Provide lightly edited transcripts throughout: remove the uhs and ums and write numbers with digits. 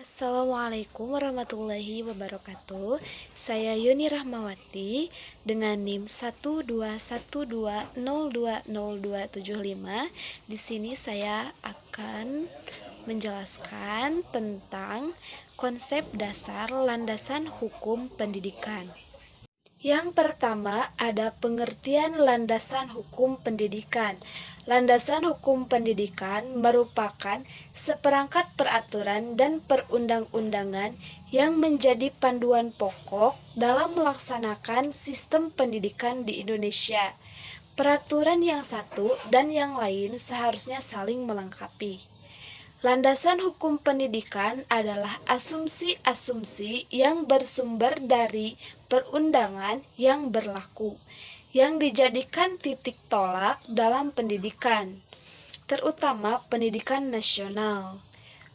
Assalamualaikum warahmatullahi wabarakatuh. Saya Yuni Rahmawati dengan NIM 12120200275. Di sini saya akan menjelaskan tentang konsep dasar landasan hukum pendidikan. Yang pertama ada pengertian landasan hukum pendidikan. Landasan hukum pendidikan merupakan seperangkat peraturan dan perundang-undangan yang menjadi panduan pokok dalam melaksanakan sistem pendidikan di Indonesia. Peraturan yang satu dan yang lain seharusnya saling melengkapi. Landasan hukum pendidikan adalah asumsi-asumsi yang bersumber dari perundangan yang berlaku, yang dijadikan titik tolak dalam pendidikan, terutama pendidikan nasional.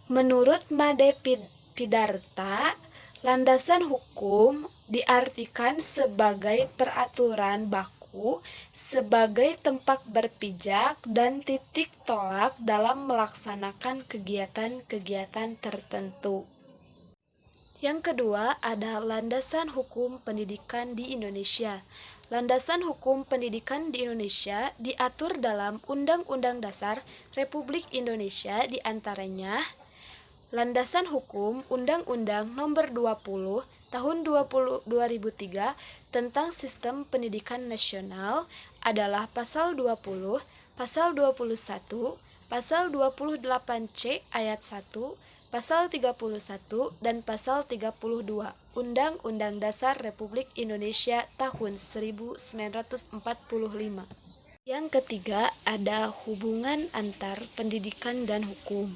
Menurut Made Pidarta, landasan hukum diartikan sebagai peraturan baku sebagai tempat berpijak dan titik tolak dalam melaksanakan kegiatan-kegiatan tertentu. Yang kedua ada landasan hukum pendidikan di Indonesia. Landasan hukum pendidikan di Indonesia diatur dalam Undang-Undang Dasar Republik Indonesia, di antaranya landasan hukum Undang-Undang Nomor 20 Tahun 2003 tentang Sistem Pendidikan Nasional adalah Pasal 20, Pasal 21, Pasal 28C ayat 1, Pasal 31, dan Pasal 32 Undang-Undang Dasar Republik Indonesia tahun 1945. Yang ketiga ada hubungan antar pendidikan dan hukum.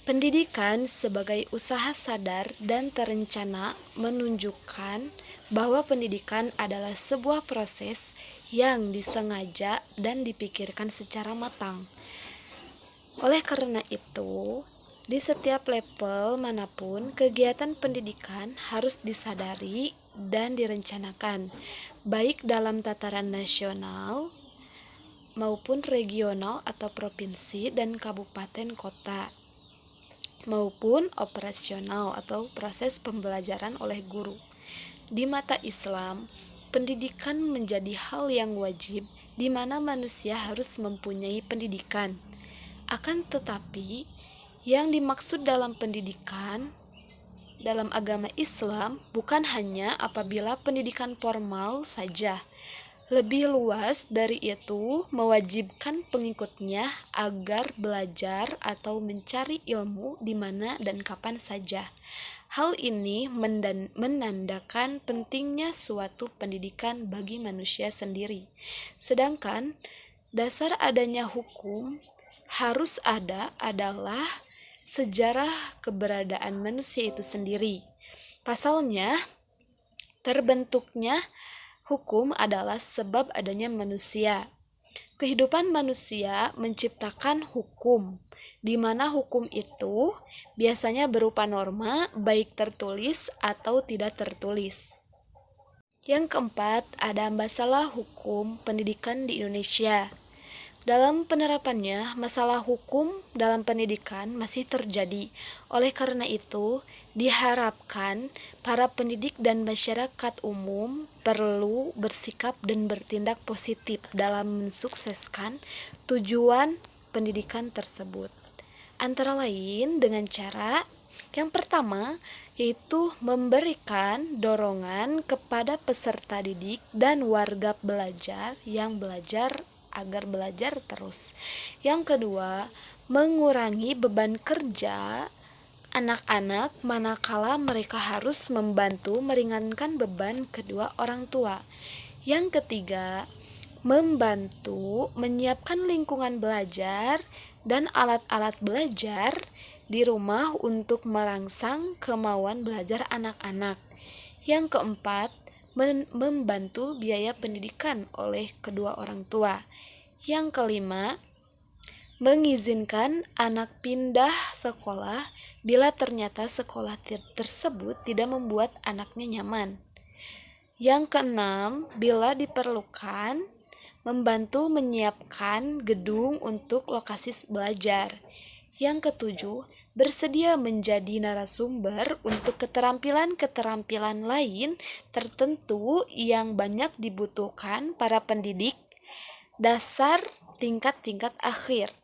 Pendidikan sebagai usaha sadar dan terencana menunjukkan bahwa pendidikan adalah sebuah proses yang disengaja dan dipikirkan secara matang. Oleh karena itu, di setiap level manapun, kegiatan pendidikan harus disadari dan direncanakan, baik dalam tataran nasional maupun regional atau provinsi dan kabupaten kota, maupun operasional atau proses pembelajaran oleh guru. Di mata Islam, pendidikan menjadi hal yang wajib di mana manusia harus mempunyai pendidikan. Akan tetapi, yang dimaksud dalam pendidikan dalam agama Islam bukan hanya apabila pendidikan formal saja. Lebih luas dari itu, mewajibkan pengikutnya agar belajar atau mencari ilmu di mana dan kapan saja. Hal ini menandakan pentingnya suatu pendidikan bagi manusia sendiri. Sedangkan dasar adanya hukum harus ada adalah sejarah keberadaan manusia itu sendiri. Pasalnya, terbentuknya hukum adalah sebab adanya manusia. Kehidupan manusia menciptakan hukum, di mana hukum itu biasanya berupa norma, baik tertulis atau tidak tertulis. Yang keempat, ada masalah hukum pendidikan di Indonesia. Dalam penerapannya, masalah hukum dalam pendidikan masih terjadi. Oleh karena itu, diharapkan para pendidik dan masyarakat umum perlu bersikap dan bertindak positif dalam mensukseskan tujuan pendidikan tersebut. Antara lain dengan cara yang pertama, yaitu memberikan dorongan kepada peserta didik dan warga belajar yang belajar agar belajar terus. Yang kedua, mengurangi beban kerja anak-anak manakala mereka harus membantu meringankan beban kedua orang tua. Yang ketiga, membantu menyiapkan lingkungan belajar dan alat-alat belajar di rumah untuk merangsang kemauan belajar anak-anak. Yang keempat, membantu biaya pendidikan oleh kedua orang tua. Yang kelima, mengizinkan anak pindah sekolah bila ternyata sekolah tersebut tidak membuat anaknya nyaman. Yang keenam, bila diperlukan, membantu menyiapkan gedung untuk lokasi belajar. Yang ketujuh, bersedia menjadi narasumber untuk keterampilan-keterampilan lain tertentu yang banyak dibutuhkan para pendidik dasar tingkat-tingkat akhir.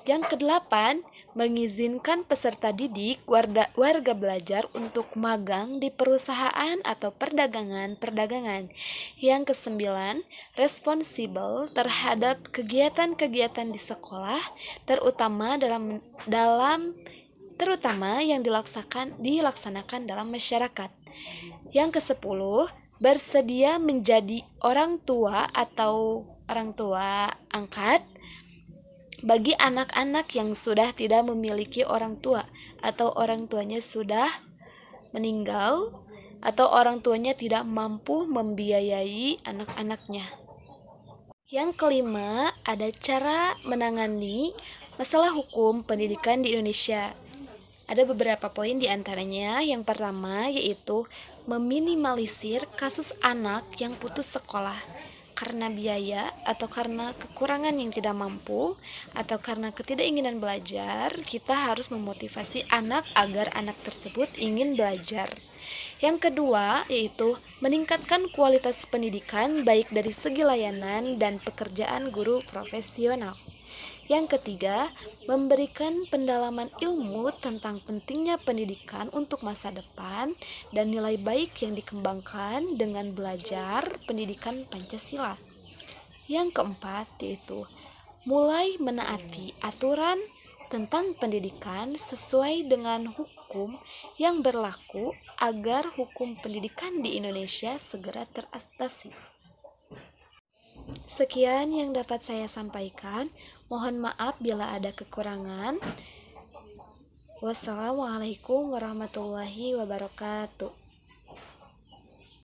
Yang kedelapan, mengizinkan peserta didik warga belajar untuk magang di perusahaan atau perdagangan. Yang kesembilan, responsibel terhadap kegiatan-kegiatan di sekolah, terutama yang dilaksanakan dalam masyarakat. Yang kesepuluh, bersedia menjadi orang tua atau orang tua angkat bagi anak-anak yang sudah tidak memiliki orang tua atau orang tuanya sudah meninggal atau orang tuanya tidak mampu membiayai anak-anaknya. Yang kelima, ada cara menangani masalah hukum pendidikan di Indonesia. Ada beberapa poin di antaranya. Yang pertama yaitu meminimalisir kasus anak yang putus sekolah karena biaya atau karena kekurangan yang tidak mampu atau karena ketidakinginan belajar. Kita harus memotivasi anak agar anak tersebut ingin belajar. Yang kedua yaitu meningkatkan kualitas pendidikan baik dari segi layanan dan pekerjaan guru profesional. Yang ketiga, memberikan pendalaman ilmu tentang pentingnya pendidikan untuk masa depan dan nilai baik yang dikembangkan dengan belajar pendidikan Pancasila. Yang keempat, yaitu mulai menaati aturan tentang pendidikan sesuai dengan hukum yang berlaku agar hukum pendidikan di Indonesia segera teratasi. Sekian yang dapat saya sampaikan. Mohon maaf bila ada kekurangan. Wassalamualaikum warahmatullahi wabarakatuh.